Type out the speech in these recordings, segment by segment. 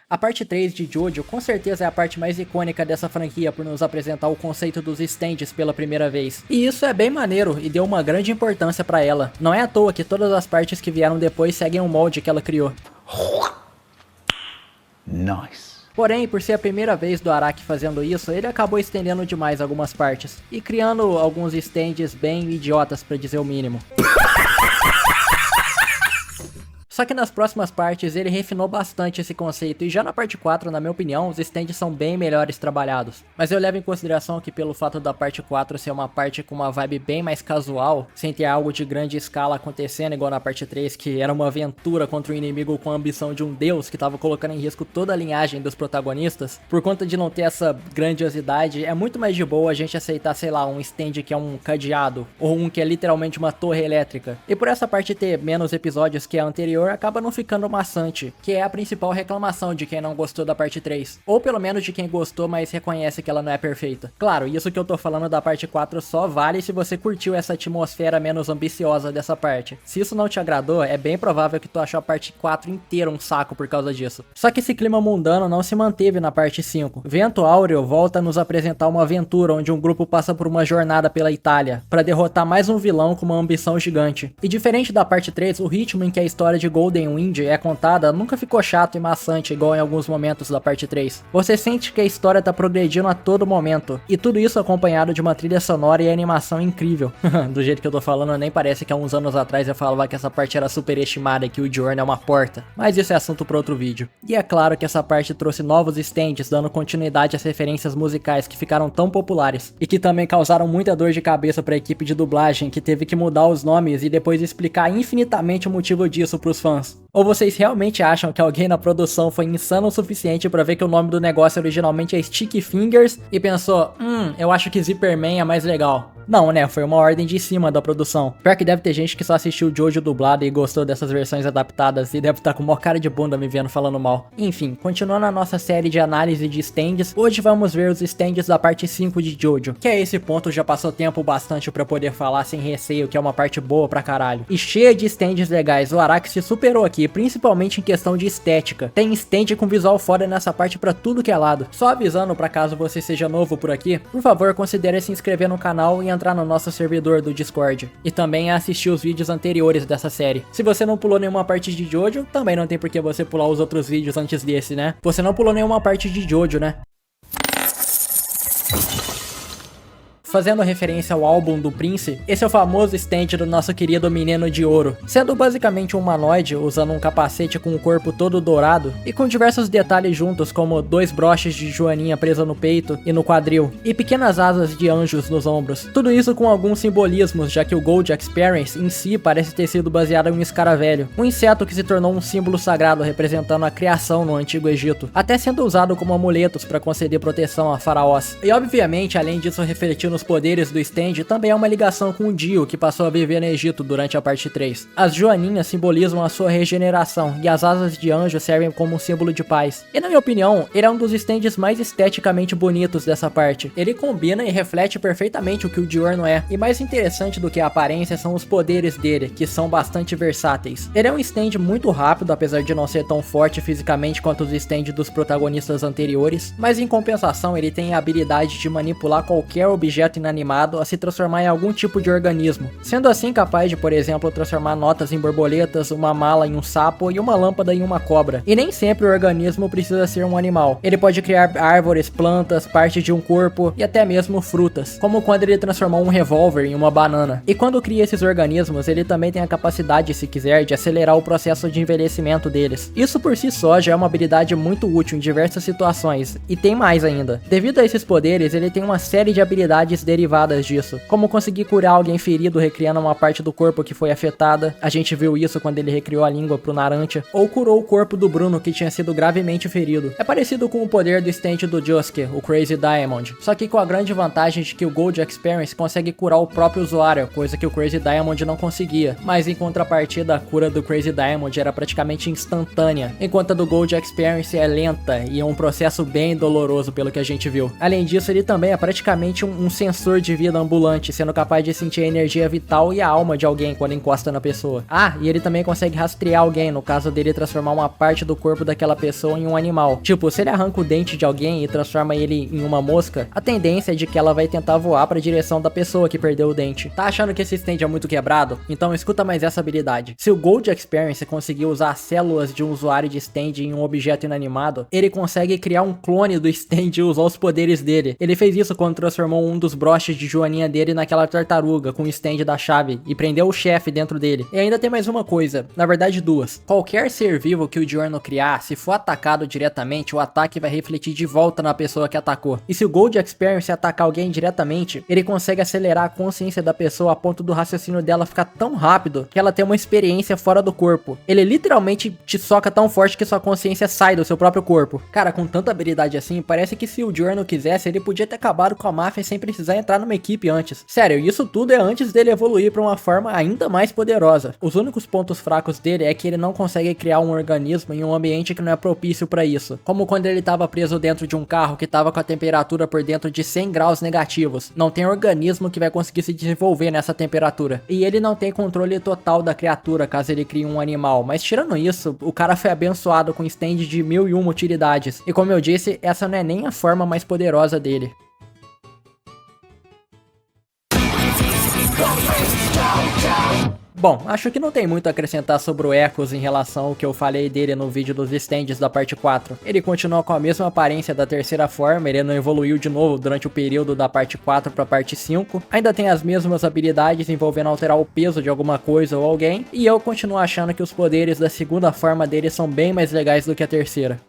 A parte 3 de Jojo com certeza é a parte mais icônica dessa franquia por nos apresentar o conceito dos stands pela primeira vez. E isso é bem maneiro e deu uma grande importância pra ela. Não é à toa que todas as partes que vieram depois seguem o molde que ela criou. Nice. Porém, por ser a primeira vez do Araki fazendo isso, ele acabou estendendo demais algumas partes e criando alguns stands bem idiotas pra dizer o mínimo. Só que nas próximas partes ele refinou bastante esse conceito e já na parte 4, na minha opinião, os stands são bem melhores trabalhados. Mas eu levo em consideração que pelo fato da parte 4 ser uma parte com uma vibe bem mais casual, sem ter algo de grande escala acontecendo igual na parte 3, que era uma aventura contra um inimigo com a ambição de um deus que tava colocando em risco toda a linhagem dos protagonistas, por conta de não ter essa grandiosidade, é muito mais de boa a gente aceitar, sei lá, um stand que é um cadeado, ou um que é literalmente uma torre elétrica. E por essa parte ter menos episódios que a anterior, acaba não ficando maçante, que é a principal reclamação de quem não gostou da parte 3, ou pelo menos de quem gostou, mas reconhece que ela não é perfeita. Claro, isso que eu tô falando da parte 4 só vale se você curtiu essa atmosfera menos ambiciosa dessa parte. Se isso não te agradou, é bem provável que tu achou a parte 4 inteira um saco por causa disso. Só que esse clima mundano não se manteve na parte 5. Vento Áureo volta a nos apresentar uma aventura onde um grupo passa por uma jornada pela Itália, para derrotar mais um vilão com uma ambição gigante. E diferente da parte 3, o ritmo em que a história de Golden Wind é contada nunca ficou chato e maçante igual em alguns momentos da parte 3. Você sente que a história tá progredindo a todo momento, e tudo isso acompanhado de uma trilha sonora e animação incrível. Do jeito que eu tô falando, nem parece que há uns anos atrás eu falava que essa parte era superestimada e que o Journey é uma porta, mas isso é assunto para outro vídeo. E é claro que essa parte trouxe novos stands, dando continuidade às referências musicais que ficaram tão populares, e que também causaram muita dor de cabeça pra equipe de dublagem, que teve que mudar os nomes e depois explicar infinitamente o motivo disso pros fãs. Ou vocês realmente acham que alguém na produção foi insano o suficiente pra ver que o nome do negócio originalmente é Sticky Fingers e pensou, eu acho que Zipperman é mais legal? Não, né? Foi uma ordem de cima da produção. Pior que deve ter gente que só assistiu o Jojo dublado e gostou dessas versões adaptadas e deve estar com mó cara de bunda me vendo falando mal. Enfim, continuando a nossa série de análise de stands, hoje vamos ver os stands da parte 5 de Jojo, que a esse ponto já passou tempo bastante pra poder falar sem receio, que é uma parte boa pra caralho. E cheia de stands legais, o Araki se superou aqui, principalmente em questão de estética. Tem stand com visual foda nessa parte pra tudo que é lado. Só avisando pra caso você seja novo por aqui, por favor considere se inscrever no canal e entrar no nosso servidor do Discord. E também assistir os vídeos anteriores dessa série. Se você não pulou nenhuma parte de Jojo, também não tem por que você pular os outros vídeos antes desse, né? Você não pulou nenhuma parte de Jojo, né? Fazendo referência ao álbum do Prince, esse é o famoso stand do nosso querido menino de ouro, sendo basicamente um humanoide usando um capacete com o corpo todo dourado e com diversos detalhes juntos, como 2 broches de joaninha presa no peito e no quadril, e pequenas asas de anjos nos ombros. Tudo isso com alguns simbolismos, já que o Gold Experience em si parece ter sido baseado em um escaravelho, um inseto que se tornou um símbolo sagrado representando a criação no Antigo Egito, até sendo usado como amuletos para conceder proteção a faraós. E obviamente, além disso refletir nos poderes do stand, também há uma ligação com o Dio, que passou a viver no Egito durante a parte 3. As joaninhas simbolizam a sua regeneração, e as asas de anjo servem como um símbolo de paz. E na minha opinião, ele é um dos stands mais esteticamente bonitos dessa parte. Ele combina e reflete perfeitamente o que o Diorno é, e mais interessante do que a aparência são os poderes dele, que são bastante versáteis. Ele é um stand muito rápido, apesar de não ser tão forte fisicamente quanto os stands dos protagonistas anteriores, mas em compensação ele tem a habilidade de manipular qualquer objeto inanimado a se transformar em algum tipo de organismo, sendo assim capaz de, por exemplo, transformar notas em borboletas, uma mala em um sapo e uma lâmpada em uma cobra. E nem sempre o organismo precisa ser um animal. Ele pode criar árvores, plantas, partes de um corpo e até mesmo frutas, como quando ele transformou um revólver em uma banana. E quando cria esses organismos, ele também tem a capacidade, se quiser, de acelerar o processo de envelhecimento deles. Isso por si só já é uma habilidade muito útil em diversas situações, e tem mais ainda. Devido a esses poderes, ele tem uma série de habilidades derivadas disso, como conseguir curar alguém ferido recriando uma parte do corpo que foi afetada, a gente viu isso quando ele recriou a língua pro Narancia, ou curou o corpo do Bruno que tinha sido gravemente ferido. É parecido com o poder do stand do Josuke, o Crazy Diamond, só que com a grande vantagem de que o Gold Experience consegue curar o próprio usuário, coisa que o Crazy Diamond não conseguia, mas em contrapartida a cura do Crazy Diamond era praticamente instantânea, enquanto a do Gold Experience é lenta e é um processo bem doloroso pelo que a gente viu. Além disso, ele também é praticamente um sensor de vida ambulante, sendo capaz de sentir a energia vital e a alma de alguém quando encosta na pessoa. Ah, e ele também consegue rastrear alguém, no caso dele transformar uma parte do corpo daquela pessoa em um animal. Tipo, se ele arranca o dente de alguém e transforma ele em uma mosca, a tendência é de que ela vai tentar voar para a direção da pessoa que perdeu o dente. Tá achando que esse stand é muito quebrado? Então escuta mais essa habilidade. Se o Gold Experience conseguir usar as células de um usuário de stand em um objeto inanimado, ele consegue criar um clone do stand e usar os poderes dele. Ele fez isso quando transformou um dos broches de joaninha dele naquela tartaruga com o stand da chave e prendeu o chefe dentro dele. E ainda tem mais uma coisa, na verdade duas. Qualquer ser vivo que o Giorno criar, se for atacado diretamente, o ataque vai refletir de volta na pessoa que atacou. E se o Gold Experience atacar alguém diretamente, ele consegue acelerar a consciência da pessoa a ponto do raciocínio dela ficar tão rápido que ela tem uma experiência fora do corpo. Ele literalmente te soca tão forte que sua consciência sai do seu próprio corpo. Cara, com tanta habilidade assim, parece que se o Giorno quisesse, ele podia ter acabado com a máfia sem precisar entrar numa equipe antes. Sério, isso tudo é antes dele evoluir pra uma forma ainda mais poderosa. Os únicos pontos fracos dele é que ele não consegue criar um organismo em um ambiente que não é propício pra isso. Como quando ele tava preso dentro de um carro que tava com a temperatura por dentro de 100 graus negativos. Não tem organismo que vai conseguir se desenvolver nessa temperatura. E ele não tem controle total da criatura caso ele crie um animal. Mas tirando isso, o cara foi abençoado com stand de 1001 utilidades. E como eu disse, essa não é nem a forma mais poderosa dele. Bom, acho que não tem muito a acrescentar sobre o Echoes em relação ao que eu falei dele no vídeo dos stands da parte 4. Ele continua com a mesma aparência da terceira forma, ele não evoluiu de novo durante o período da parte 4 pra parte 5. Ainda tem as mesmas habilidades envolvendo alterar o peso de alguma coisa ou alguém, e eu continuo achando que os poderes da segunda forma dele são bem mais legais do que a terceira.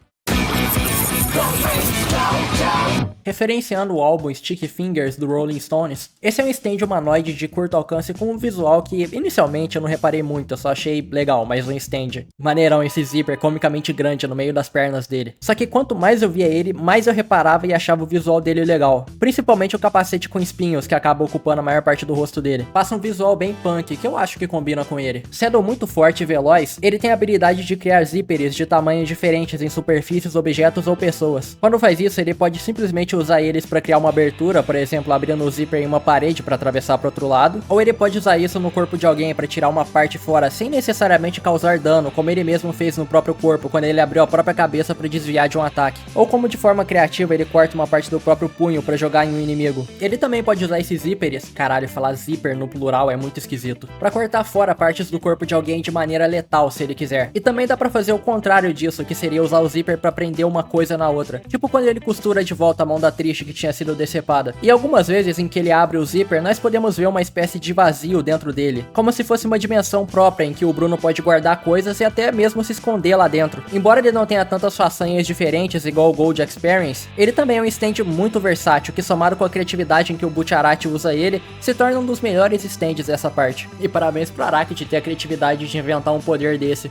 Referenciando o álbum Sticky Fingers do Rolling Stones, esse é um stand humanoide de curto alcance com um visual que inicialmente eu não reparei muito, eu só achei legal, mas um stand. Maneirão esse zíper comicamente grande no meio das pernas dele. Só que quanto mais eu via ele, mais eu reparava e achava o visual dele legal. Principalmente o capacete com espinhos que acaba ocupando a maior parte do rosto dele. Passa um visual bem punk, que eu acho que combina com ele. Sendo muito forte e veloz, ele tem a habilidade de criar zíperes de tamanhos diferentes em superfícies, objetos ou pessoas. Quando faz isso, ele pode simplesmente usar eles para criar uma abertura, por exemplo, abrindo o zíper em uma parede para atravessar para outro lado, ou ele pode usar isso no corpo de alguém para tirar uma parte fora sem necessariamente causar dano, como ele mesmo fez no próprio corpo quando ele abriu a própria cabeça para desviar de um ataque, ou como de forma criativa ele corta uma parte do próprio punho para jogar em um inimigo. Ele também pode usar esses zíperes, caralho, falar zíper no plural é muito esquisito, para cortar fora partes do corpo de alguém de maneira letal se ele quiser. E também dá para fazer o contrário disso, que seria usar o zíper para prender uma coisa na outra, tipo quando ele costura de volta a mão da Trish que tinha sido decepada. E algumas vezes em que ele abre o zíper, nós podemos ver uma espécie de vazio dentro dele, como se fosse uma dimensão própria em que o Bruno pode guardar coisas e até mesmo se esconder lá dentro. Embora ele não tenha tantas façanhas diferentes igual o Gold Experience, ele também é um stand muito versátil, que somado com a criatividade em que o Bucciarati usa ele, se torna um dos melhores stands dessa parte. E parabéns pro Araki de ter a criatividade de inventar um poder desse.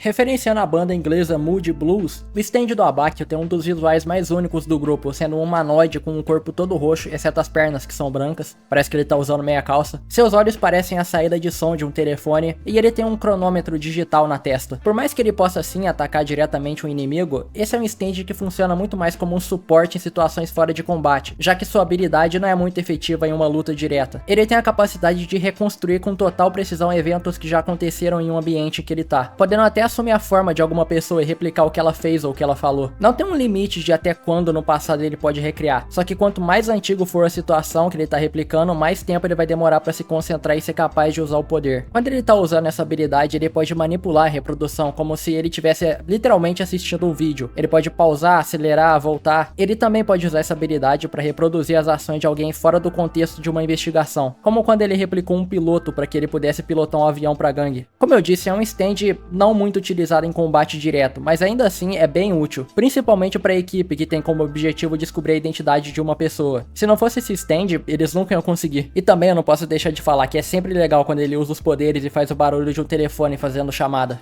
Referenciando a banda inglesa Moody Blues, o stand do Abakio tem um dos visuais mais únicos do grupo, sendo um humanoide com um corpo todo roxo, exceto as pernas que são brancas, parece que ele tá usando meia calça. Seus olhos parecem a saída de som de um telefone e ele tem um cronômetro digital na testa. Por mais que ele possa sim atacar diretamente um inimigo, esse é um stand que funciona muito mais como um suporte em situações fora de combate, já que sua habilidade não é muito efetiva em uma luta direta. Ele tem a capacidade de reconstruir com total precisão eventos que já aconteceram em um ambiente que ele tá, podendo até assumir a forma de alguma pessoa e replicar o que ela fez ou o que ela falou. Não tem um limite de até quando no passado ele pode recriar, só que quanto mais antigo for a situação que ele tá replicando, mais tempo ele vai demorar pra se concentrar e ser capaz de usar o poder. Quando ele tá usando essa habilidade, ele pode manipular a reprodução como se ele tivesse literalmente assistindo um vídeo. Ele pode pausar, acelerar, voltar. Ele também pode usar essa habilidade pra reproduzir as ações de alguém fora do contexto de uma investigação, como quando ele replicou um piloto para que ele pudesse pilotar um avião pra gangue. Como eu disse, é um stand não muito utilizado em combate direto, mas ainda assim é bem útil, principalmente para a equipe que tem como objetivo descobrir a identidade de uma pessoa. Se não fosse esse stand, eles nunca iam conseguir. E também eu não posso deixar de falar que é sempre legal quando ele usa os poderes e faz o barulho de um telefone fazendo chamada.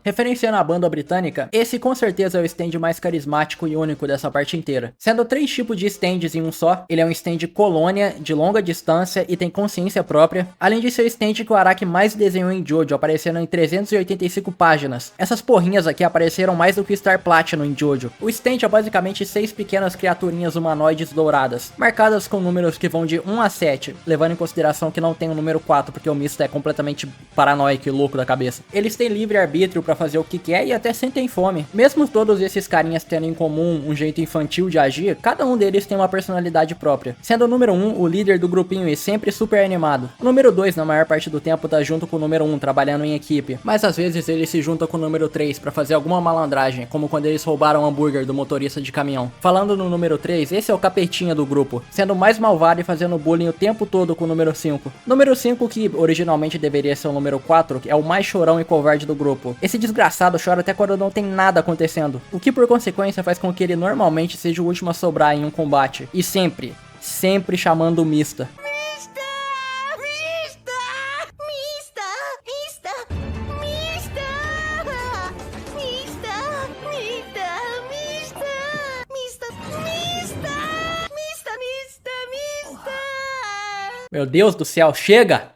Referenciando a banda britânica, esse com certeza é o stand mais carismático e único dessa parte inteira. Sendo 3 tipos de stands em um só, ele é um stand colônia, de longa distância e tem consciência própria, além de ser o stand que o Araki mais desenhou em Jojo, aparecendo em 385 páginas. Essas porrinhas aqui apareceram mais do que Star Platinum em Jojo. O stand é basicamente 6 pequenas criaturinhas humanoides douradas, marcadas com números que vão de 1 a 7, levando em consideração que não tem o número 4, porque o Mista é completamente paranoico e louco da cabeça. Eles têm livre arbítrio pra fazer o que quer e até sentem fome. Mesmo todos esses carinhas tendo em comum um jeito infantil de agir, cada um deles tem uma personalidade própria. Sendo o número 1 o líder do grupinho e sempre super animado. O número 2 na maior parte do tempo tá junto com o número 1 trabalhando em equipe, mas às vezes ele se junta com o número 3 pra fazer alguma malandragem, como quando eles roubaram o hambúrguer do motorista de caminhão. Falando no número 3, esse é o capetinha do grupo, sendo o mais malvado e fazendo bullying o tempo todo com o número 5. Número 5, que originalmente deveria ser o número 4, é o mais chorão e covarde do grupo. Esse desgraçado chora até quando não tem nada acontecendo, o que por consequência faz com que ele normalmente seja o último a sobrar em um combate. E sempre chamando o Mista. Meu Deus do céu, chega!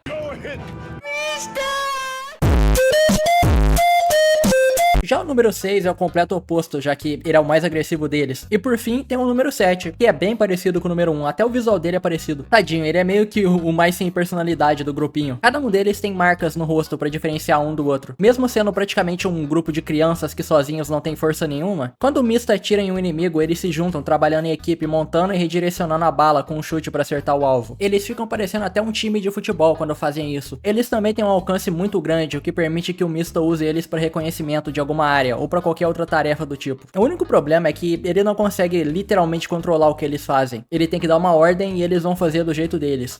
Já o número 6 é o completo oposto, já que ele é o mais agressivo deles. E por fim, tem o número 7, que é bem parecido com o número 1, até o visual dele é parecido. Tadinho, ele é meio que o mais sem personalidade do grupinho. Cada um deles tem marcas no rosto pra diferenciar um do outro. Mesmo sendo praticamente um grupo de crianças que sozinhos não tem força nenhuma, quando o Mista atira em um inimigo, eles se juntam trabalhando em equipe, montando e redirecionando a bala com um chute pra acertar o alvo. Eles ficam parecendo até um time de futebol quando fazem isso. Eles também têm um alcance muito grande, o que permite que o Mista use eles para reconhecimento de alguma área ou para qualquer outra tarefa do tipo. O único problema é que ele não consegue literalmente controlar o que eles fazem. Ele tem que dar uma ordem e eles vão fazer do jeito deles.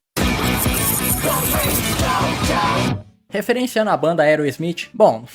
Referenciando a banda Aerosmith, bom,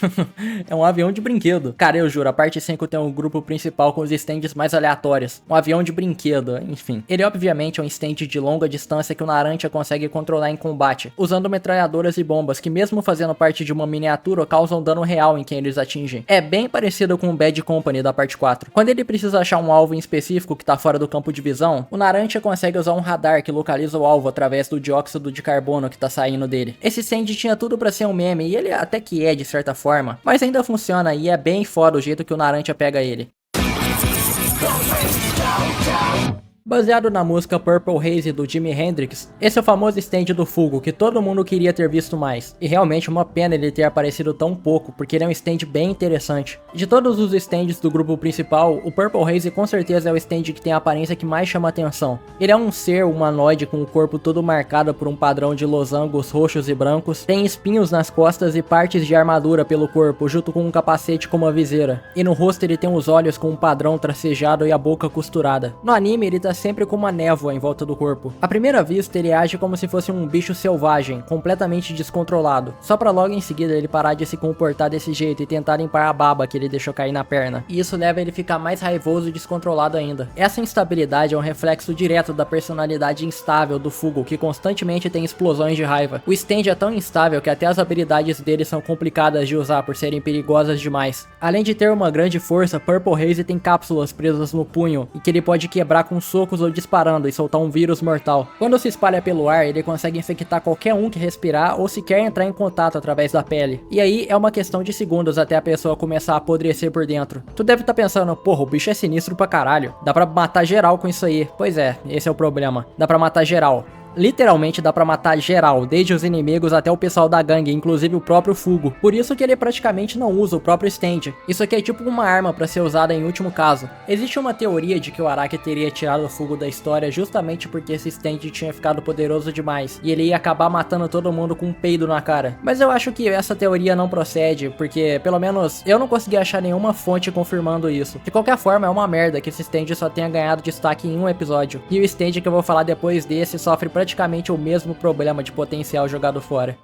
é um avião de brinquedo. Cara, eu juro, a parte 5 tem um grupo principal com os stands mais aleatórios. Um avião de brinquedo, enfim. Ele obviamente é um stand de longa distância que o Narancia consegue controlar em combate, usando metralhadoras e bombas que mesmo fazendo parte de uma miniatura, causam dano real em quem eles atingem. É bem parecido com o Bad Company da parte 4. Quando ele precisa achar um alvo em específico que tá fora do campo de visão, o Narancia consegue usar um radar que localiza o alvo através do dióxido de carbono que tá saindo dele. Esse stand tinha tudo pra ser um meme, e ele até que é de certa forma, mas ainda funciona e é bem foda o jeito que o Narancia pega ele. Baseado na música Purple Haze do Jimi Hendrix, esse é o famoso stand do Fugo que todo mundo queria ter visto mais. E realmente uma pena ele ter aparecido tão pouco, porque ele é um stand bem interessante. De todos os stands do grupo principal, o Purple Haze com certeza é o stand que tem a aparência que mais chama atenção. Ele é um ser humanoide com o corpo todo marcado por um padrão de losangos roxos e brancos, tem espinhos nas costas e partes de armadura pelo corpo, junto com um capacete com uma viseira. E no rosto ele tem os olhos com um padrão tracejado e a boca costurada. No anime ele tá sempre com uma névoa em volta do corpo. À primeira vista ele age como se fosse um bicho selvagem, completamente descontrolado, só pra logo em seguida ele parar de se comportar desse jeito e tentar limpar a baba que ele deixou cair na perna. E isso leva ele a ficar mais raivoso e descontrolado ainda. Essa instabilidade é um reflexo direto da personalidade instável do Fugo, que constantemente tem explosões de raiva. O stand é tão instável que até as habilidades dele são complicadas de usar por serem perigosas demais. Além de ter uma grande força, Purple Haze tem cápsulas presas no punho e que ele pode quebrar com socos ou disparando e soltar um vírus mortal. Quando se espalha pelo ar, ele consegue infectar qualquer um que respirar ou sequer entrar em contato através da pele. E aí é uma questão de segundos até a pessoa começar a apodrecer por dentro. Tu deve estar pensando, porra, o bicho é sinistro pra caralho. Dá pra matar geral com isso aí. Pois é, esse é o problema. Dá pra matar geral. Literalmente dá pra matar geral, desde os inimigos até o pessoal da gangue, inclusive o próprio Fugo. Por isso que ele praticamente não usa o próprio stand. Isso aqui é tipo uma arma pra ser usada em último caso. Existe uma teoria de que o Araki teria tirado o Fugo da história justamente porque esse stand tinha ficado poderoso demais, e ele ia acabar matando todo mundo com um peido na cara. Mas eu acho que essa teoria não procede, porque pelo menos eu não consegui achar nenhuma fonte confirmando isso. De qualquer forma é uma merda que esse stand só tenha ganhado destaque em um episódio, e o stand que eu vou falar depois desse sofre praticamente o mesmo problema de potencial jogado fora.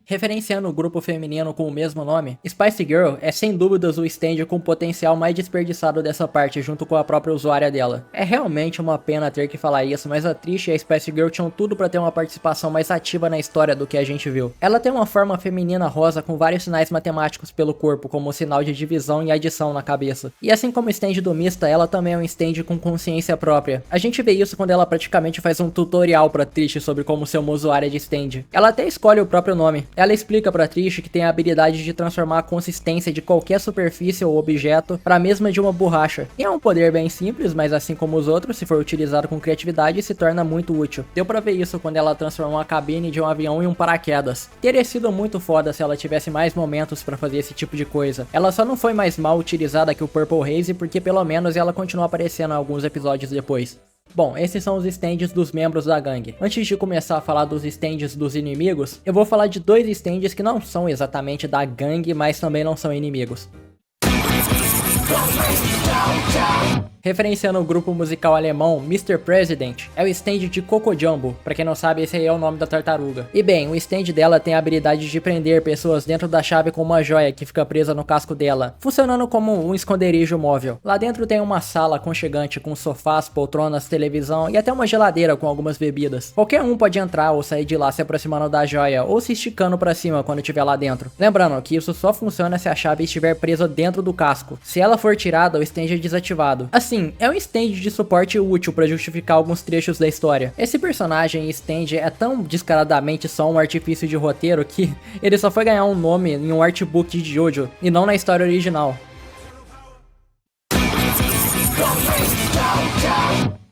Referenciando o grupo feminino com o mesmo nome, Spice Girl é sem dúvidas o stand com o potencial mais desperdiçado dessa parte, junto com a própria usuária dela. É realmente uma pena ter que falar isso, mas a Trish e a Spice Girl tinham tudo pra ter uma participação mais ativa na história do que a gente viu. Ela tem uma forma feminina rosa com vários sinais matemáticos pelo corpo, como o sinal de divisão e adição na cabeça. E assim como o stand do Mista, ela também é um stand com consciência própria. A gente vê isso quando ela praticamente faz um tutorial pra Trish sobre como ser uma usuária de stand. Ela até escolhe o próprio nome. Ela explica pra Trish que tem a habilidade de transformar a consistência de qualquer superfície ou objeto para a mesma de uma borracha. E é um poder bem simples, mas assim como os outros, se for utilizado com criatividade, se torna muito útil. Deu pra ver isso quando ela transformou a cabine de um avião em um paraquedas. Teria sido muito foda se ela tivesse mais momentos pra fazer esse tipo de coisa. Ela só não foi mais mal utilizada que o Purple Haze, porque pelo menos ela continua aparecendo em alguns episódios depois. Bom, esses são os stands dos membros da gangue. Antes de começar a falar dos stands dos inimigos, eu vou falar de dois stands que não são exatamente da gangue, mas também não são inimigos. Referenciando o grupo musical alemão Mr. President, é o stand de Coco Jumbo. Pra quem não sabe, esse aí é o nome da tartaruga. E bem, o stand dela tem a habilidade de prender pessoas dentro da chave com uma joia que fica presa no casco dela, funcionando como um esconderijo móvel. Lá dentro tem uma sala aconchegante com sofás, poltronas, televisão e até uma geladeira com algumas bebidas. Qualquer um pode entrar ou sair de lá se aproximando da joia ou se esticando pra cima quando estiver lá dentro. Lembrando que isso só funciona se a chave estiver presa dentro do casco. Se ela for tirada, o stand é desativado. Assim, é um stand de suporte útil para justificar alguns trechos da história. Esse personagem e stand é tão descaradamente só um artifício de roteiro que ele só foi ganhar um nome em um artbook de Jojo e não na história original.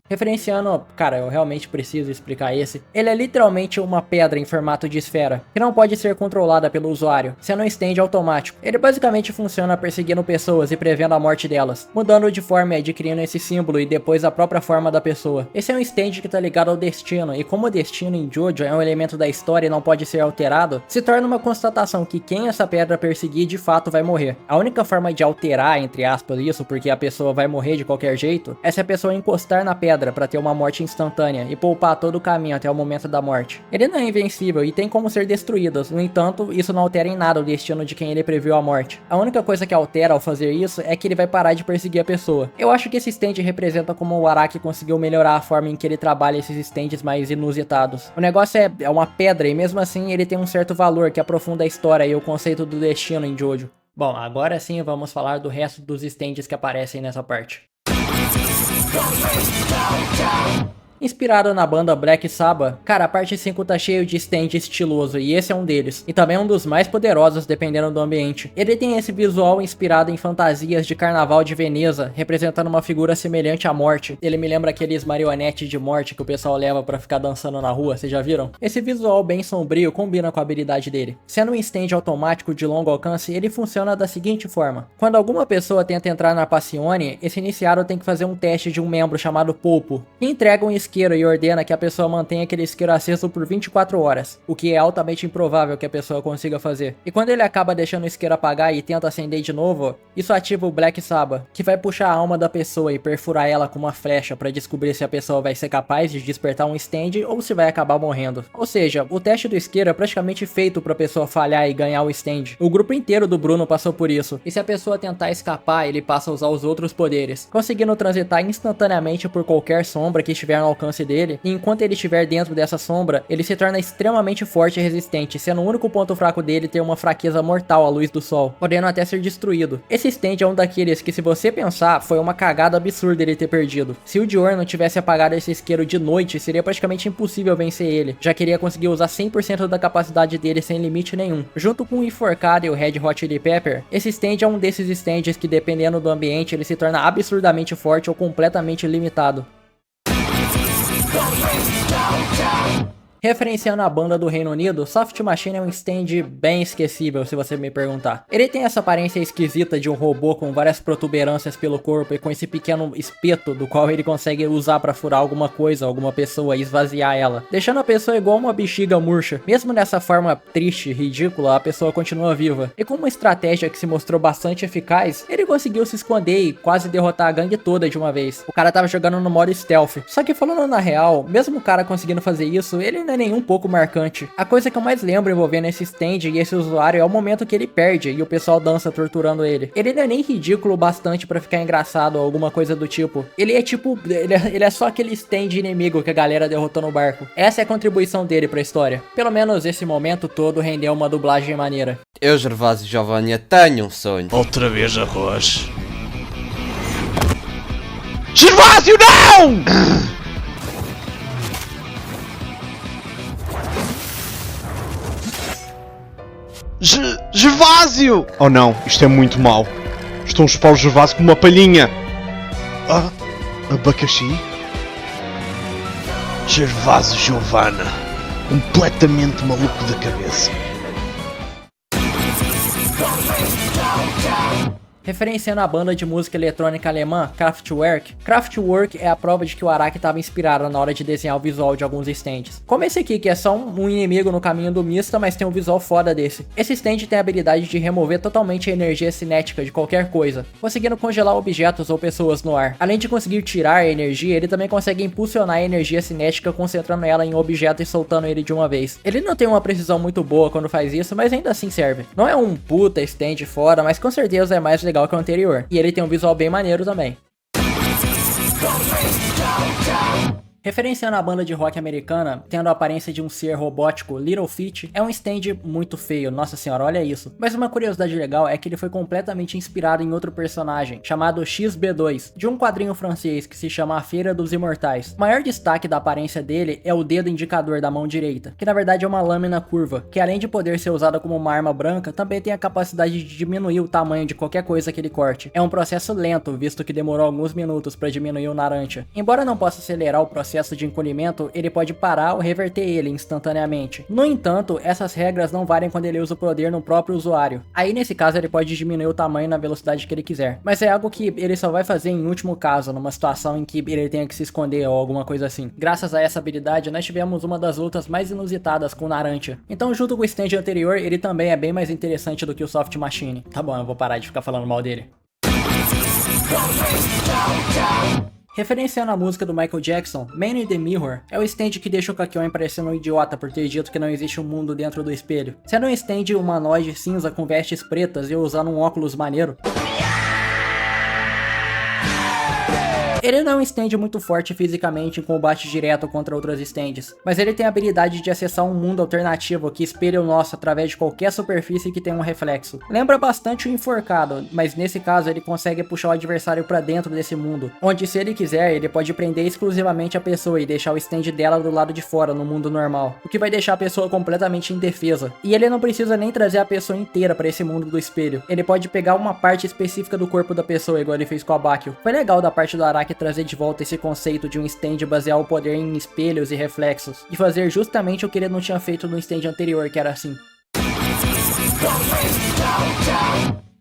Referenciando, cara, eu realmente preciso explicar esse. Ele é literalmente uma pedra em formato de esfera, que não pode ser controlada pelo usuário, sendo um stand automático. Ele basicamente funciona perseguindo pessoas e prevendo a morte delas, mudando de forma e adquirindo esse símbolo e depois a própria forma da pessoa. Esse é um stand que tá ligado ao destino, e como o destino em Jojo é um elemento da história e não pode ser alterado, se torna uma constatação que quem essa pedra perseguir de fato vai morrer. A única forma de alterar, entre aspas, isso, porque a pessoa vai morrer de qualquer jeito, é se a pessoa encostar na pedra para ter uma morte instantânea e poupar todo o caminho até o momento da morte. Ele não é invencível e tem como ser destruído, no entanto, isso não altera em nada o destino de quem ele previu a morte. A única coisa que altera ao fazer isso é que ele vai parar de perseguir a pessoa. Eu acho que esse stand representa como o Araki conseguiu melhorar a forma em que ele trabalha esses stands mais inusitados. O negócio é uma pedra e mesmo assim ele tem um certo valor que aprofunda a história e o conceito do destino em Jojo. Bom, agora sim vamos falar do resto dos stands que aparecem nessa parte. Inspirado na banda Black Sabbath, cara, a parte 5 tá cheio de stand estiloso e esse é um deles, e também um dos mais poderosos dependendo do ambiente. Ele tem esse visual inspirado em fantasias de carnaval de Veneza, representando uma figura semelhante à morte. Ele me lembra aqueles marionetes de morte que o pessoal leva pra ficar dançando na rua, vocês já viram? Esse visual bem sombrio combina com a habilidade dele. Sendo um stand automático de longo alcance, ele funciona da seguinte forma: quando alguma pessoa tenta entrar na Passione, esse iniciado tem que fazer um teste de um membro chamado Polpo, que entrega um isqueiro e ordena que a pessoa mantenha aquele isqueiro aceso por 24 horas, o que é altamente improvável que a pessoa consiga fazer. E quando ele acaba deixando o isqueiro apagar e tenta acender de novo, isso ativa o Black Sabbath, que vai puxar a alma da pessoa e perfurar ela com uma flecha para descobrir se a pessoa vai ser capaz de despertar um stand ou se vai acabar morrendo. Ou seja, o teste do isqueiro é praticamente feito para a pessoa falhar e ganhar o stand. O grupo inteiro do Bruno passou por isso, e se a pessoa tentar escapar, ele passa a usar os outros poderes, conseguindo transitar instantaneamente por qualquer sombra que estiver no alcance dele, e enquanto ele estiver dentro dessa sombra, ele se torna extremamente forte e resistente, sendo o único ponto fraco dele ter uma fraqueza mortal à luz do sol, podendo até ser destruído. Esse stand é um daqueles que, se você pensar, foi uma cagada absurda ele ter perdido. Se o Dior não tivesse apagado esse isqueiro de noite, seria praticamente impossível vencer ele, já que ele ia conseguir usar 100% da capacidade dele sem limite nenhum. Junto com o Enforcado e o Red Hot Chili Pepper, esse stand é um desses stands que, dependendo do ambiente, ele se torna absurdamente forte ou completamente limitado. Referenciando a banda do Reino Unido, Soft Machine é um stand bem esquecível, se você me perguntar. Ele tem essa aparência esquisita de um robô com várias protuberâncias pelo corpo e com esse pequeno espeto do qual ele consegue usar pra furar alguma coisa, alguma pessoa e esvaziar ela, deixando a pessoa igual uma bexiga murcha. Mesmo nessa forma triste e ridícula, a pessoa continua viva. E com uma estratégia que se mostrou bastante eficaz, ele conseguiu se esconder e quase derrotar a gangue toda de uma vez. O cara tava jogando no modo stealth. Só que falando na real, mesmo o cara conseguindo fazer isso, ele não é nem um pouco marcante. A coisa que eu mais lembro envolvendo esse stand e esse usuário é o momento que ele perde e o pessoal dança torturando ele. Ele não é nem ridículo bastante pra ficar engraçado ou alguma coisa do tipo. Ele é tipo, ele é só aquele stand inimigo que a galera derrotou no barco. Essa é a contribuição dele pra história. Pelo menos esse momento todo rendeu uma dublagem maneira. Eu, Gervásio Giovanni, tenho um sonho. Outra vez arroz. Gervásio, não! Gervásio! Oh não, isto é muito mau. Estou a chupar o Gervásio com uma palhinha. Ah, abacaxi? Gervásio Giovanna, completamente maluco da cabeça. Referenciando a banda de música eletrônica alemã Kraftwerk. Kraftwerk é a prova de que o Araki estava inspirado na hora de desenhar o visual de alguns stands. Como esse aqui, que é só um inimigo no caminho do Mista, mas tem um visual foda desse. Esse stand tem a habilidade de remover totalmente a energia cinética de qualquer coisa, conseguindo congelar objetos ou pessoas no ar. Além de conseguir tirar a energia, ele também consegue impulsionar a energia cinética concentrando ela em um objeto e soltando ele de uma vez. Ele não tem uma precisão muito boa quando faz isso, mas ainda assim serve. Não é um puta stand foda, mas com certeza é mais legal que o anterior. E ele tem um visual bem maneiro também. Referenciando a banda de rock americana, tendo a aparência de um ser robótico, Little Feat, é um stand muito feio, nossa senhora, olha isso. Mas uma curiosidade legal é que ele foi completamente inspirado em outro personagem, chamado XB2, de um quadrinho francês que se chama A Feira dos Imortais. O maior destaque da aparência dele é o dedo indicador da mão direita, que na verdade é uma lâmina curva, que além de poder ser usada como uma arma branca, também tem a capacidade de diminuir o tamanho de qualquer coisa que ele corte. É um processo lento, visto que demorou alguns minutos para diminuir o naranja. Embora não possa acelerar o processo de encolhimento, ele pode parar ou reverter ele instantaneamente. No entanto, essas regras não valem quando ele usa o poder no próprio usuário. Aí nesse caso ele pode diminuir o tamanho na velocidade que ele quiser. Mas é algo que ele só vai fazer em último caso, numa situação em que ele tenha que se esconder ou alguma coisa assim. Graças a essa habilidade, nós tivemos uma das lutas mais inusitadas com o Naranja. Então, junto com o stand anterior, ele também é bem mais interessante do que o Soft Machine. Tá bom, eu vou parar de ficar falando mal dele. Referenciando a música do Michael Jackson, Man in the Mirror é o stand que deixa o Kakyoin parecendo um idiota por ter dito que não existe um mundo dentro do espelho. Sendo um stand humanoide cinza com vestes pretas e usando um óculos maneiro. Ele não é um stand muito forte fisicamente em combate direto contra outros stands, mas ele tem a habilidade de acessar um mundo alternativo que espelha o nosso através de qualquer superfície que tenha um reflexo. Lembra bastante o Enforcado, mas nesse caso ele consegue puxar o adversário pra dentro desse mundo, onde se ele quiser ele pode prender exclusivamente a pessoa e deixar o stand dela do lado de fora no mundo normal, o que vai deixar a pessoa completamente indefesa. E ele não precisa nem trazer a pessoa inteira pra esse mundo do espelho, ele pode pegar uma parte específica do corpo da pessoa, igual ele fez com a Bakio. Foi legal da parte do Araki trazer de volta esse conceito de um stand basear o poder em espelhos e reflexos, e fazer justamente o que ele não tinha feito no stand anterior, que era assim.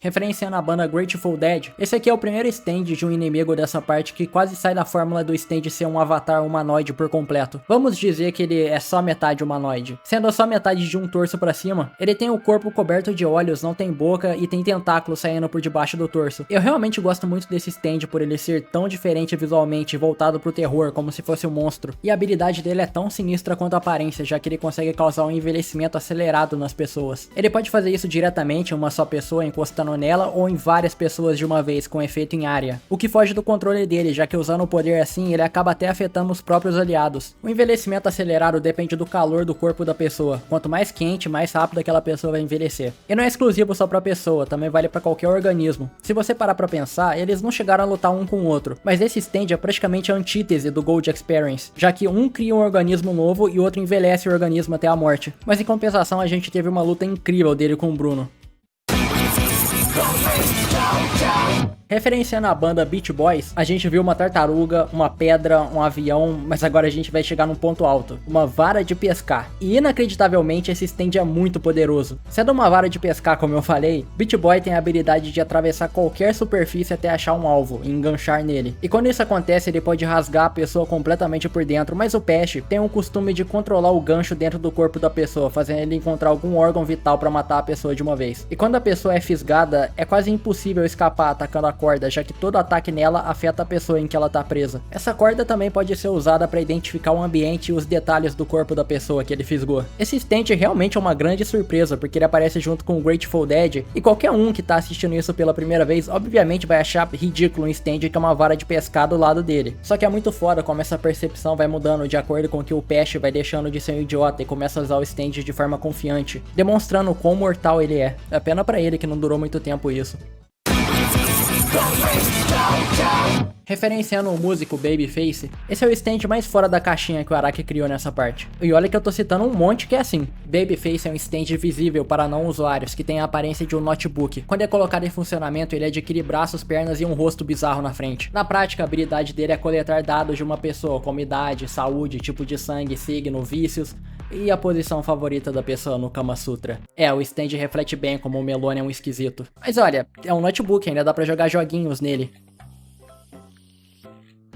Referenciando a banda Grateful Dead, esse aqui é o primeiro stand de um inimigo dessa parte que quase sai da fórmula do stand ser um avatar humanoide por completo. Vamos dizer que ele é só metade humanoide. Sendo só metade de um torso pra cima, ele tem o corpo coberto de olhos, não tem boca e tem tentáculos saindo por debaixo do torso. Eu realmente gosto muito desse stand por ele ser tão diferente visualmente e voltado pro terror, como se fosse um monstro. E a habilidade dele é tão sinistra quanto a aparência, já que ele consegue causar um envelhecimento acelerado nas pessoas. Ele pode fazer isso diretamente em uma só pessoa encostando nela ou em várias pessoas de uma vez com efeito em área, o que foge do controle dele, já que usando o poder assim ele acaba até afetando os próprios aliados. O envelhecimento acelerado depende do calor do corpo da pessoa, quanto mais quente, mais rápido aquela pessoa vai envelhecer. E não é exclusivo só pra pessoa, também vale pra qualquer organismo. Se você parar pra pensar, eles não chegaram a lutar um com o outro, mas esse stand é praticamente a antítese do Gold Experience, já que um cria um organismo novo e o outro envelhece o organismo até a morte. Mas em compensação a gente teve uma luta incrível dele com o Bruno. Referenciando a banda Beach Boys, a gente viu uma tartaruga, uma pedra, um avião, mas agora a gente vai chegar num ponto alto, uma vara de pescar. E inacreditavelmente esse stand é muito poderoso. Sendo uma vara de pescar, como eu falei, Beach Boy tem a habilidade de atravessar qualquer superfície até achar um alvo e enganchar nele. E quando isso acontece, ele pode rasgar a pessoa completamente por dentro, mas o peixe tem o costume de controlar o gancho dentro do corpo da pessoa, fazendo ele encontrar algum órgão vital para matar a pessoa de uma vez. E quando a pessoa é fisgada, é quase impossível escapar atacando a corda, já que todo ataque nela afeta a pessoa em que ela tá presa. Essa corda também pode ser usada para identificar o ambiente e os detalhes do corpo da pessoa que ele fisgou. Esse stand realmente é uma grande surpresa, porque ele aparece junto com o Grateful Dead, e qualquer um que tá assistindo isso pela primeira vez, obviamente vai achar ridículo um stand que é uma vara de pescar do lado dele. Só que é muito foda como essa percepção vai mudando de acordo com que o Pest vai deixando de ser um idiota e começa a usar o stand de forma confiante, demonstrando o quão mortal ele é. É pena pra ele que não durou muito tempo isso. Referenciando o músico Babyface, esse é o stand mais fora da caixinha que o Araki criou nessa parte. E olha que eu tô citando um monte que é assim. Babyface é um stand visível para não usuários, que tem a aparência de um notebook. Quando é colocado em funcionamento, ele adquire braços, pernas e um rosto bizarro na frente. Na prática, a habilidade dele é coletar dados de uma pessoa, como idade, saúde, tipo de sangue, signo, vícios e a posição favorita da pessoa no Kama Sutra. O stand reflete bem como o Melone é um esquisito. Mas olha, é um notebook, ainda dá pra jogar joguinhos nele.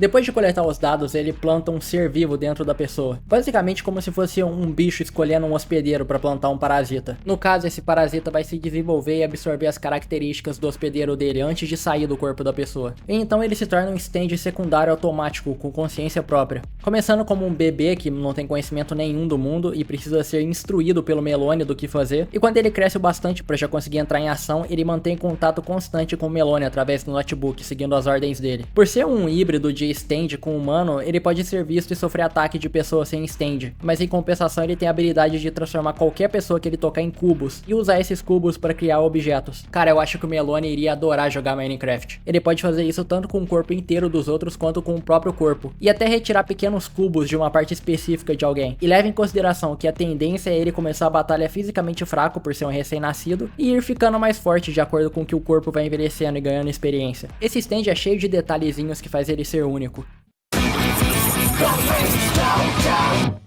Depois de coletar os dados, ele planta um ser vivo dentro da pessoa. Basicamente como se fosse um bicho escolhendo um hospedeiro para plantar um parasita. No caso, esse parasita vai se desenvolver e absorver as características do hospedeiro dele antes de sair do corpo da pessoa. E então ele se torna um stand secundário automático com consciência própria. Começando como um bebê que não tem conhecimento nenhum do mundo e precisa ser instruído pelo Melone do que fazer. E quando ele cresce o bastante para já conseguir entrar em ação, ele mantém contato constante com o Melone através do notebook, seguindo as ordens dele. Por ser um híbrido de stand com humano, ele pode ser visto e sofrer ataque de pessoas sem stand, mas em compensação ele tem a habilidade de transformar qualquer pessoa que ele tocar em cubos, e usar esses cubos para criar objetos. Cara, eu acho que o Melone iria adorar jogar Minecraft. Ele pode fazer isso tanto com o corpo inteiro dos outros, quanto com o próprio corpo, e até retirar pequenos cubos de uma parte específica de alguém. E leve em consideração que a tendência é ele começar a batalha fisicamente fraco por ser um recém-nascido, e ir ficando mais forte de acordo com que o corpo vai envelhecendo e ganhando experiência. Esse stand é cheio de detalhezinhos que faz ele ser único.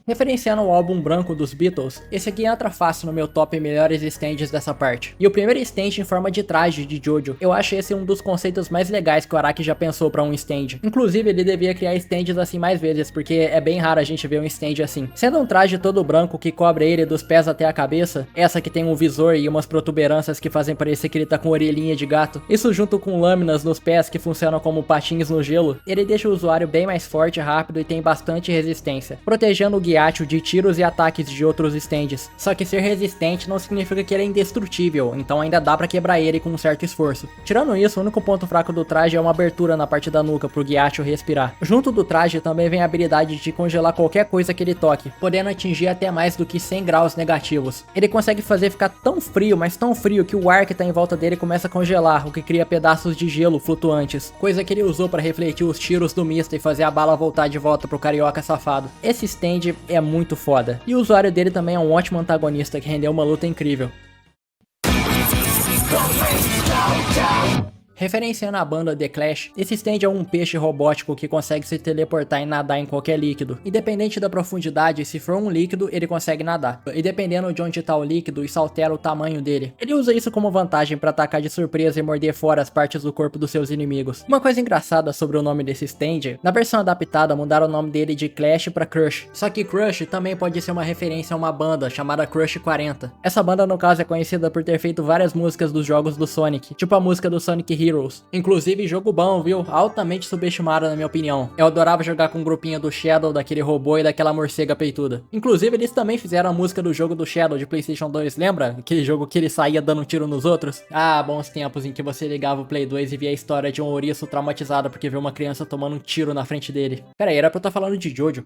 Referenciando o álbum branco dos Beatles, esse aqui entra fácil no meu top melhores stands dessa parte. E o primeiro stand em forma de traje de Jojo, eu acho esse um dos conceitos mais legais que o Araki já pensou pra um stand. Inclusive ele devia criar stands assim mais vezes, porque é bem raro a gente ver um stand assim. Sendo um traje todo branco que cobre ele dos pés até a cabeça, essa que tem um visor e umas protuberâncias que fazem parecer que ele tá com orelhinha de gato, isso junto com lâminas nos pés que funcionam como patins no gelo, ele deixa o usuário bem mais forte, rápido e tem bastante resistência, protegendo o Gyacho de tiros e ataques de outros stands. Só que ser resistente não significa que ele é indestrutível, então ainda dá pra quebrar ele com um certo esforço. Tirando isso, o único ponto fraco do traje é uma abertura na parte da nuca pro Gyacho respirar. Junto do traje também vem a habilidade de congelar qualquer coisa que ele toque, podendo atingir até mais do que 100 graus negativos. Ele consegue fazer ficar tão frio, mas tão frio, que o ar que tá em volta dele começa a congelar, o que cria pedaços de gelo flutuantes, coisa que ele usou pra refletir os tiros do Mista e fazer a bala voltar de volta pro carioca safado. Esse stand é muito foda, e o usuário dele também é um ótimo antagonista que rendeu uma luta incrível. Referenciando a banda The Clash, esse stand é um peixe robótico que consegue se teleportar e nadar em qualquer líquido. Independente da profundidade, se for um líquido, ele consegue nadar. E dependendo de onde está o líquido, isso altera o tamanho dele. Ele usa isso como vantagem para atacar de surpresa e morder fora as partes do corpo dos seus inimigos. Uma coisa engraçada sobre o nome desse stand, na versão adaptada mudaram o nome dele de Clash para Crush. Só que Crush também pode ser uma referência a uma banda chamada Crush 40. Essa banda no caso é conhecida por ter feito várias músicas dos jogos do Sonic, tipo a música do Sonic Heroes. Inclusive jogo bom, viu? Altamente subestimado na minha opinião. Eu adorava jogar com o grupinho do Shadow, daquele robô e daquela morcega peituda. Inclusive eles também fizeram a música do jogo do Shadow de PlayStation 2, lembra? Aquele jogo que ele saía dando tiro nos outros? Ah, bons tempos em que você ligava o Play 2 e via a história de um ouriço traumatizado porque viu uma criança tomando um tiro na frente dele. Pera aí, era pra eu estar falando de Jojo.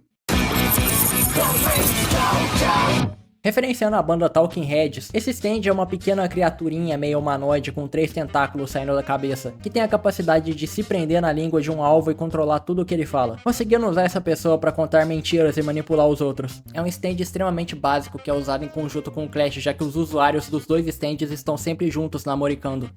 Referenciando a banda Talking Heads, esse stand é uma pequena criaturinha meio humanoide com 3 tentáculos saindo da cabeça, que tem a capacidade de se prender na língua de um alvo e controlar tudo o que ele fala, conseguindo usar essa pessoa para contar mentiras e manipular os outros. É um stand extremamente básico que é usado em conjunto com o Clash, já que os usuários dos dois stands estão sempre juntos namoricando.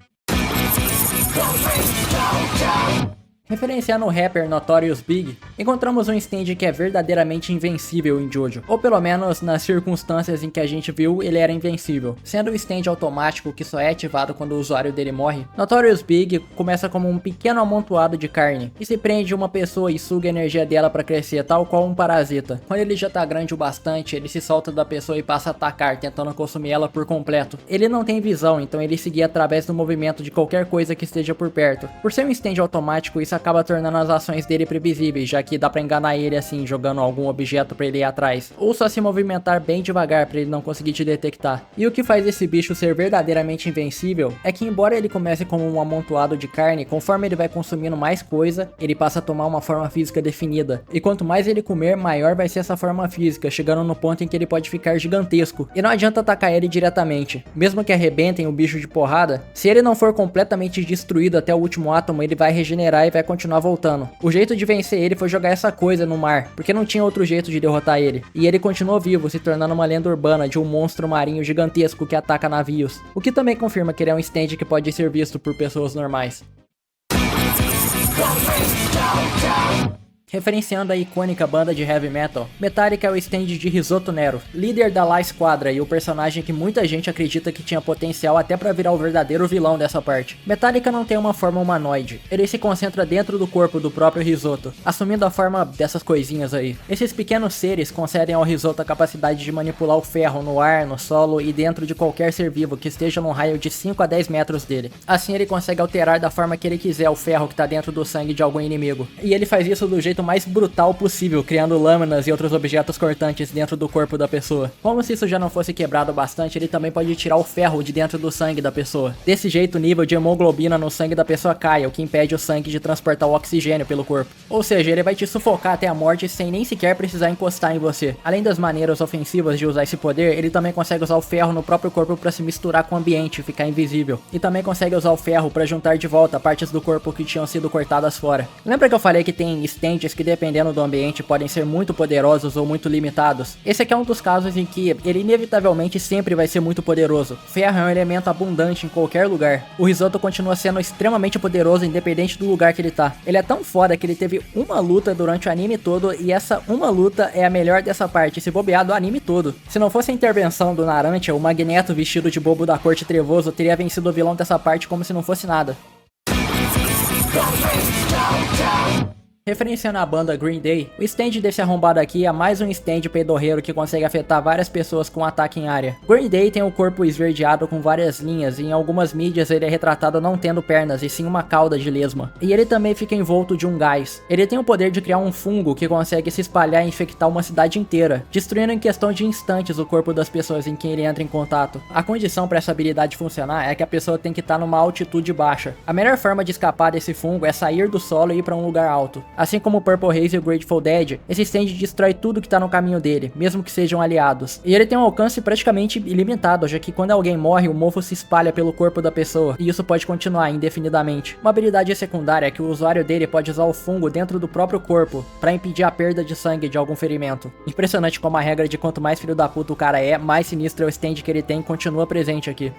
Referenciando o rapper Notorious Big, encontramos um stand que é verdadeiramente invencível em Jojo, ou pelo menos nas circunstâncias em que a gente viu ele era invencível, sendo o stand automático que só é ativado quando o usuário dele morre. Notorious Big começa como um pequeno amontoado de carne, e se prende uma pessoa e suga a energia dela para crescer tal qual um parasita. Quando ele já tá grande o bastante, ele se solta da pessoa e passa a atacar, tentando consumir ela por completo. Ele não tem visão, então ele se guia através do movimento de qualquer coisa que esteja por perto. Por ser um stand automático, isso acaba tornando as ações dele previsíveis, já que dá pra enganar ele assim, jogando algum objeto pra ele ir atrás, ou só se movimentar bem devagar pra ele não conseguir te detectar. E o que faz esse bicho ser verdadeiramente invencível é que, embora ele comece como um amontoado de carne, conforme ele vai consumindo mais coisa, ele passa a tomar uma forma física definida, e quanto mais ele comer, maior vai ser essa forma física, chegando no ponto em que ele pode ficar gigantesco, e não adianta atacar ele diretamente. Mesmo que arrebentem o bicho de porrada, se ele não for completamente destruído até o último átomo, ele vai regenerar e vai continuar voltando. O jeito de vencer ele foi jogar essa coisa no mar, porque não tinha outro jeito de derrotar ele, e ele continuou vivo, se tornando uma lenda urbana de um monstro marinho gigantesco que ataca navios, o que também confirma que ele é um stand que pode ser visto por pessoas normais. Referenciando a icônica banda de heavy metal, Metallica é o stand de Risotto Nero, líder da La Squadra e o personagem que muita gente acredita que tinha potencial até pra virar o verdadeiro vilão dessa parte. Metallica não tem uma forma humanoide, ele se concentra dentro do corpo do próprio Risotto, assumindo a forma dessas coisinhas aí. Esses pequenos seres concedem ao Risotto a capacidade de manipular o ferro no ar, no solo e dentro de qualquer ser vivo que esteja num raio de 5 a 10 metros dele. Assim ele consegue alterar da forma que ele quiser o ferro que tá dentro do sangue de algum inimigo. E ele faz isso do jeito mais brutal possível, criando lâminas e outros objetos cortantes dentro do corpo da pessoa. Como se isso já não fosse quebrado bastante, ele também pode tirar o ferro de dentro do sangue da pessoa. Desse jeito, o nível de hemoglobina no sangue da pessoa cai, o que impede o sangue de transportar o oxigênio pelo corpo. Ou seja, ele vai te sufocar até a morte sem nem sequer precisar encostar em você. Além das maneiras ofensivas de usar esse poder, ele também consegue usar o ferro no próprio corpo para se misturar com o ambiente e ficar invisível. E também consegue usar o ferro para juntar de volta partes do corpo que tinham sido cortadas fora. Lembra que eu falei que tem stands que dependendo do ambiente podem ser muito poderosos ou muito limitados? Esse aqui é um dos casos em que ele inevitavelmente sempre vai ser muito poderoso. Ferro é um elemento abundante em qualquer lugar. O Risotto continua sendo extremamente poderoso independente do lugar que ele tá. Ele é tão foda que ele teve uma luta durante o anime todo e essa uma luta é a melhor dessa parte, se bobear do anime todo. Se não fosse a intervenção do Narantia, o Magneto vestido de bobo da corte trevoso teria vencido o vilão dessa parte como se não fosse nada. Referenciando a banda Green Day, o stand desse arrombado aqui é mais um stand peidorreiro que consegue afetar várias pessoas com ataque em área. Green Day tem o corpo esverdeado com várias linhas e em algumas mídias ele é retratado não tendo pernas e sim uma cauda de lesma. E ele também fica envolto de um gás. Ele tem o poder de criar um fungo que consegue se espalhar e infectar uma cidade inteira, destruindo em questão de instantes o corpo das pessoas em quem ele entra em contato. A condição para essa habilidade funcionar é que a pessoa tem que estar numa altitude baixa. A melhor forma de escapar desse fungo é sair do solo e ir para um lugar alto. Assim como o Purple Haze e o Grateful Dead, esse stand destrói tudo que tá no caminho dele, mesmo que sejam aliados. E ele tem um alcance praticamente ilimitado, já que quando alguém morre, o mofo se espalha pelo corpo da pessoa, e isso pode continuar indefinidamente. Uma habilidade secundária é que o usuário dele pode usar o fungo dentro do próprio corpo, pra impedir a perda de sangue de algum ferimento. Impressionante como a regra de quanto mais filho da puta o cara é, mais sinistro é o stand que ele tem continua presente aqui.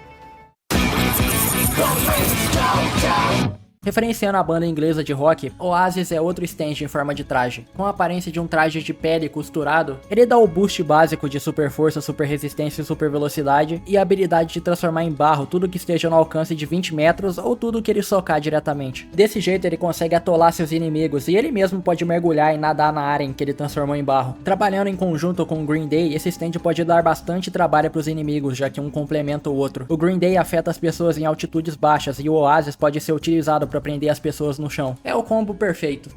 Referenciando a banda inglesa de rock, Oasis é outro stand em forma de traje. Com a aparência de um traje de pele costurado, ele dá o boost básico de super força, super resistência e super velocidade, e a habilidade de transformar em barro tudo que esteja no alcance de 20 metros ou tudo que ele socar diretamente. Desse jeito ele consegue atolar seus inimigos e ele mesmo pode mergulhar e nadar na área em que ele transformou em barro. Trabalhando em conjunto com o Green Day, esse stand pode dar bastante trabalho para os inimigos, já que um complementa o outro. O Green Day afeta as pessoas em altitudes baixas e o Oasis pode ser utilizado para prender as pessoas no chão. É o combo perfeito.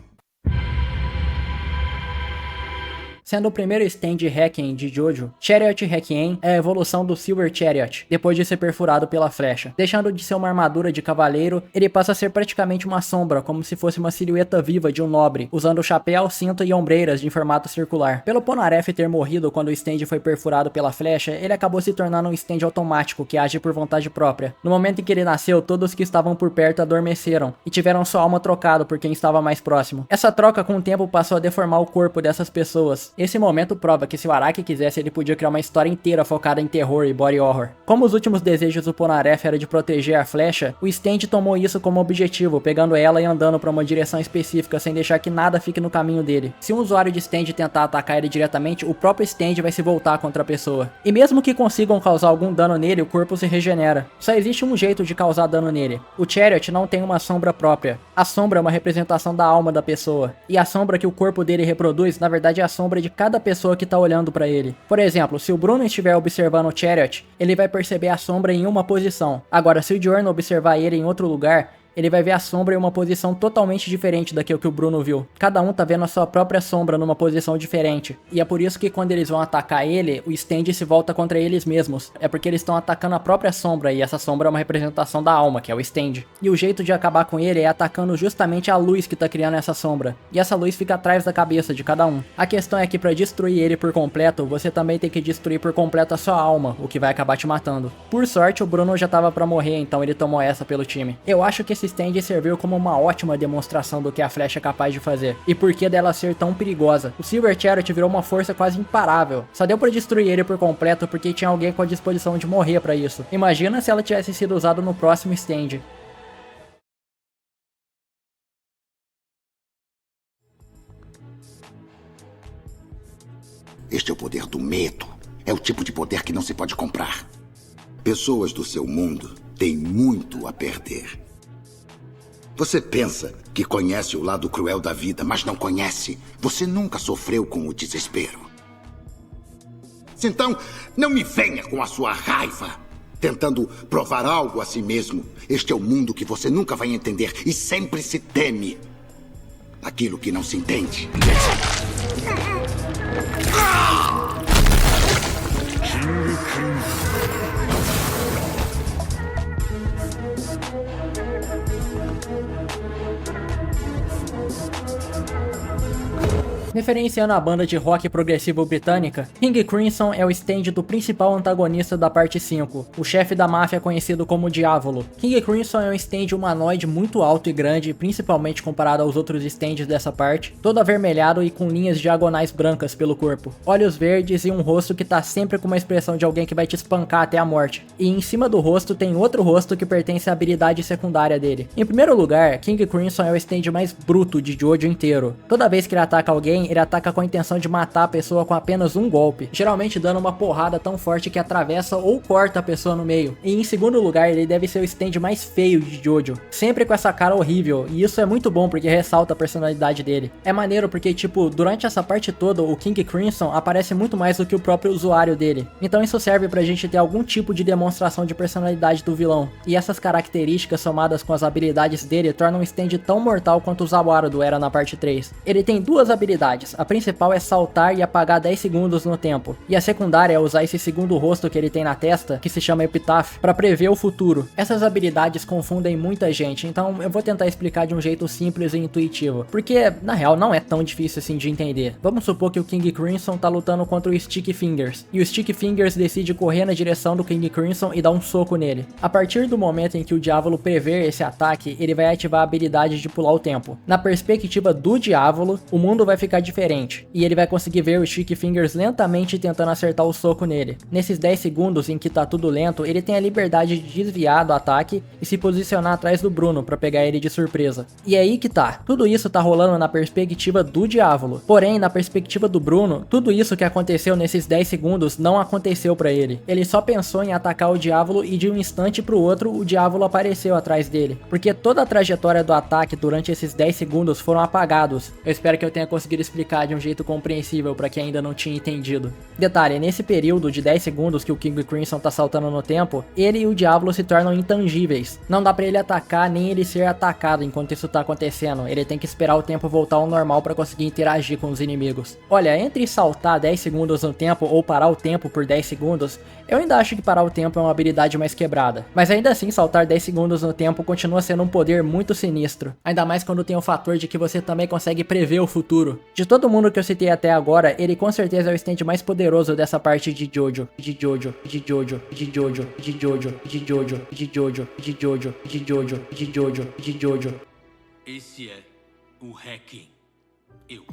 Sendo o primeiro stand Requiem de Jojo, Chariot Requiem é a evolução do Silver Chariot, depois de ser perfurado pela flecha. Deixando de ser uma armadura de cavaleiro, ele passa a ser praticamente uma sombra, como se fosse uma silhueta viva de um nobre, usando chapéu, cinto e ombreiras de formato circular. Pelo Polnareff ter morrido quando o stand foi perfurado pela flecha, ele acabou se tornando um stand automático que age por vontade própria. No momento em que ele nasceu, todos que estavam por perto adormeceram e tiveram sua alma trocada por quem estava mais próximo. Essa troca com o tempo passou a deformar o corpo dessas pessoas. Esse momento prova que se o Araki quisesse, ele podia criar uma história inteira focada em terror e body horror. Como os últimos desejos do Polnareff era de proteger a flecha, o stand tomou isso como objetivo, pegando ela e andando para uma direção específica sem deixar que nada fique no caminho dele. Se um usuário de stand tentar atacar ele diretamente, o próprio stand vai se voltar contra a pessoa. E mesmo que consigam causar algum dano nele, o corpo se regenera. Só existe um jeito de causar dano nele. O Chariot não tem uma sombra própria. A sombra é uma representação da alma da pessoa. E a sombra que o corpo dele reproduz, na verdade é a sombra de cada pessoa que tá olhando pra ele. Por exemplo, se o Bruno estiver observando o Chariot, ele vai perceber a sombra em uma posição. Agora, se o Diurno observar ele em outro lugar, ele vai ver a sombra em uma posição totalmente diferente daquilo que o Bruno viu. Cada um tá vendo a sua própria sombra numa posição diferente. E é por isso que quando eles vão atacar ele, o stand se volta contra eles mesmos. É porque eles estão atacando a própria sombra, e essa sombra é uma representação da alma, que é o stand. E o jeito de acabar com ele é atacando justamente a luz que tá criando essa sombra. E essa luz fica atrás da cabeça de cada um. A questão é que pra destruir ele por completo, você também tem que destruir por completo a sua alma, o que vai acabar te matando. Por sorte, o Bruno já tava pra morrer, então ele tomou essa pelo time. Eu acho que esse stand serviu como uma ótima demonstração do que a flecha é capaz de fazer, e por que dela ser tão perigosa. O Silver Chariot virou uma força quase imparável. Só deu pra destruir ele por completo porque tinha alguém com a disposição de morrer pra isso. Imagina se ela tivesse sido usada no próximo stand. Este é o poder do medo. É o tipo de poder que não se pode comprar. Pessoas do seu mundo têm muito a perder. Você pensa que conhece o lado cruel da vida, mas não conhece. Você nunca sofreu com o desespero. Então, não me venha com a sua raiva, tentando provar algo a si mesmo. Este é o mundo que você nunca vai entender e sempre se teme aquilo que não se entende. Referenciando a banda de rock progressivo britânica, King Crimson é o stand do principal antagonista da parte 5, o chefe da máfia conhecido como Diavolo. King Crimson é um stand humanoide muito alto e grande, principalmente comparado aos outros stands dessa parte, todo avermelhado e com linhas diagonais brancas pelo corpo, olhos verdes e um rosto que tá sempre com uma expressão de alguém que vai te espancar até a morte. E em cima do rosto tem outro rosto que pertence à habilidade secundária dele. Em primeiro lugar, King Crimson é o stand mais bruto de Jojo inteiro. Toda vez que ele ataca alguém, ele ataca com a intenção de matar a pessoa com apenas um golpe, geralmente dando uma porrada tão forte que atravessa ou corta a pessoa no meio. E em segundo lugar, ele deve ser o stand mais feio de Jojo, sempre com essa cara horrível, e isso é muito bom porque ressalta a personalidade dele. É maneiro porque, tipo, durante essa parte toda, o King Crimson aparece muito mais do que o próprio usuário dele, então isso serve pra gente ter algum tipo de demonstração de personalidade do vilão, e essas características somadas com as habilidades dele tornam o stand tão mortal quanto o Zawarudo era na parte 3. Ele tem duas habilidades. A principal é saltar e apagar 10 segundos no tempo, e a secundária é usar esse segundo rosto que ele tem na testa, que se chama Epitaph, para prever o futuro. Essas habilidades confundem muita gente, então eu vou tentar explicar de um jeito simples e intuitivo, porque na real não é tão difícil assim de entender. Vamos supor que o King Crimson tá lutando contra o Sticky Fingers, e o Sticky Fingers decide correr na direção do King Crimson e dar um soco nele. A partir do momento em que o Diavolo prever esse ataque, ele vai ativar a habilidade de pular o tempo. Na perspectiva do Diavolo, o mundo vai ficar diferente, e ele vai conseguir ver o Sticky Fingers lentamente tentando acertar o soco nele. Nesses 10 segundos em que tá tudo lento, ele tem a liberdade de desviar do ataque e se posicionar atrás do Bruno pra pegar ele de surpresa. E é aí que tá, tudo isso tá rolando na perspectiva do Diavolo. Porém, na perspectiva do Bruno, tudo isso que aconteceu nesses 10 segundos não aconteceu pra ele. Ele só pensou em atacar o Diavolo e de um instante pro outro o Diavolo apareceu atrás dele, porque toda a trajetória do ataque durante esses 10 segundos foram apagados. Eu espero que eu tenha conseguido explicar de um jeito compreensível para quem ainda não tinha entendido. Detalhe, nesse período de 10 segundos que o King Crimson tá saltando no tempo, ele e o Diavolo se tornam intangíveis. Não dá pra ele atacar nem ele ser atacado enquanto isso tá acontecendo, ele tem que esperar o tempo voltar ao normal para conseguir interagir com os inimigos. Olha, entre saltar 10 segundos no tempo ou parar o tempo por 10 segundos, eu ainda acho que parar o tempo é uma habilidade mais quebrada. Mas ainda assim, saltar 10 segundos no tempo continua sendo um poder muito sinistro. Ainda mais quando tem o fator de que você também consegue prever o futuro. De todo mundo que eu citei até agora, ele com certeza é o stand mais poderoso dessa parte de Jojo. De Jojo, de Jojo, de Jojo, de Jojo, de Jojo, de Jojo, de Jojo, de Jojo, de Jojo, de Jojo. Esse é o Hacking. Eu.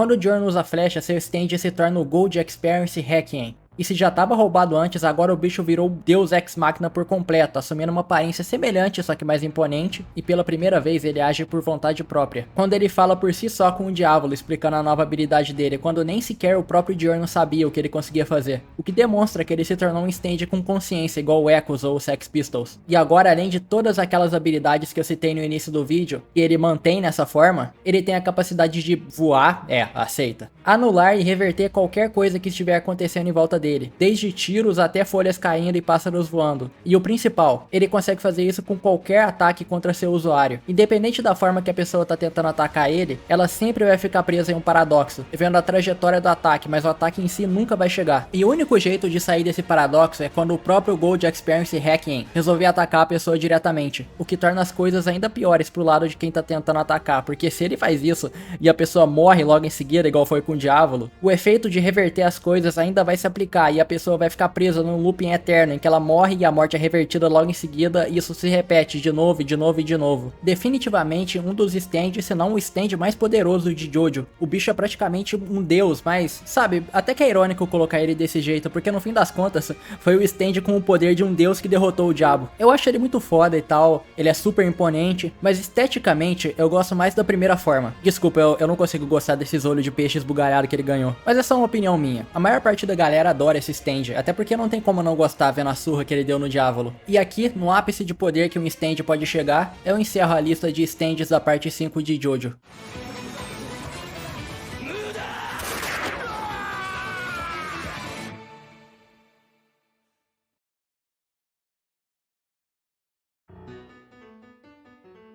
Quando o Giorno usa a flecha, seu stand se torna o Gold Experience Requiem. E se já estava roubado antes, agora o bicho virou Deus Ex Machina por completo, assumindo uma aparência semelhante, só que mais imponente, e pela primeira vez ele age por vontade própria. Quando ele fala por si só com o Diávolo, explicando a nova habilidade dele, quando nem sequer o próprio Giorno sabia o que ele conseguia fazer. O que demonstra que ele se tornou um stand com consciência, igual o Echoes ou o Sex Pistols. E agora, além de todas aquelas habilidades que eu citei no início do vídeo, e ele mantém nessa forma, ele tem a capacidade de voar, aceita, anular e reverter qualquer coisa que estiver acontecendo em volta dele, desde tiros até folhas caindo e pássaros voando. E o principal, ele consegue fazer isso com qualquer ataque contra seu usuário. Independente da forma que a pessoa tá tentando atacar ele, ela sempre vai ficar presa em um paradoxo, vendo a trajetória do ataque, mas o ataque em si nunca vai chegar. E o único jeito de sair desse paradoxo é quando o próprio Gold Experience Requiem resolver atacar a pessoa diretamente, o que torna as coisas ainda piores pro lado de quem tá tentando atacar, porque se ele faz isso e a pessoa morre logo em seguida, igual foi com o Diávolo, o efeito de reverter as coisas ainda vai se aplicar e a pessoa vai ficar presa num looping eterno em que ela morre e a morte é revertida logo em seguida e isso se repete de novo e de novo e de novo. Definitivamente um dos stands, se não o stand mais poderoso de Jojo. O bicho é praticamente um deus, mas sabe, até que é irônico colocar ele desse jeito, porque no fim das contas foi o stand com o poder de um deus que derrotou o diabo. Eu acho ele muito foda e tal, ele é super imponente, mas esteticamente eu gosto mais da primeira forma. Desculpa, eu não consigo gostar desses olhos de peixe esbugalhado que ele ganhou, mas é só uma opinião minha. A maior parte da galera adora esse stand, até porque não tem como não gostar vendo a surra que ele deu no Diávolo. E aqui, no ápice de poder que um stand pode chegar, eu encerro a lista de stands da parte 5 de Jojo.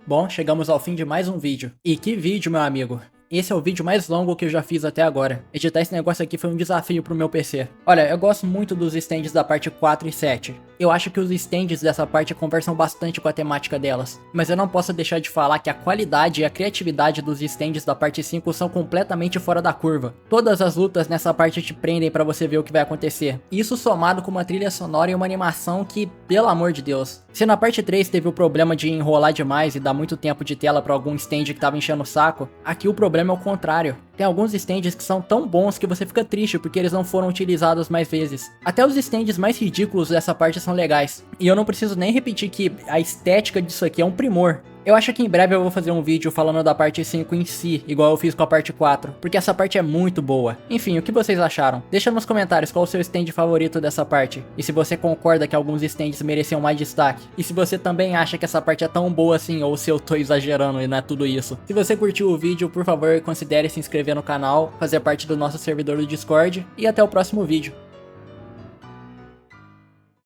Bom, chegamos ao fim de mais um vídeo. E que vídeo, meu amigo! Esse é o vídeo mais longo que eu já fiz até agora. Editar esse negócio aqui foi um desafio pro meu PC. Olha, eu gosto muito dos stands da parte 4 e 7. Eu acho que os stands dessa parte conversam bastante com a temática delas. Mas eu não posso deixar de falar que a qualidade e a criatividade dos stands da parte 5 são completamente fora da curva. Todas as lutas nessa parte te prendem pra você ver o que vai acontecer. Isso somado com uma trilha sonora e uma animação que, pelo amor de Deus. Se na parte 3 teve o problema de enrolar demais e dar muito tempo de tela pra algum stand que tava enchendo o saco, aqui o problema é o contrário. Tem alguns stands que são tão bons que você fica triste porque eles não foram utilizados mais vezes. Até os stands mais ridículos dessa parte são legais. E eu não preciso nem repetir que a estética disso aqui é um primor. Eu acho que em breve eu vou fazer um vídeo falando da parte 5 em si, igual eu fiz com a parte 4, porque essa parte é muito boa. Enfim, o que vocês acharam? Deixa nos comentários qual o seu stand favorito dessa parte, e se você concorda que alguns stands mereciam mais destaque, e se você também acha que essa parte é tão boa assim, ou se eu tô exagerando e não é tudo isso. Se você curtiu o vídeo, por favor, considere se inscrever no canal, fazer parte do nosso servidor do Discord, e até o próximo vídeo.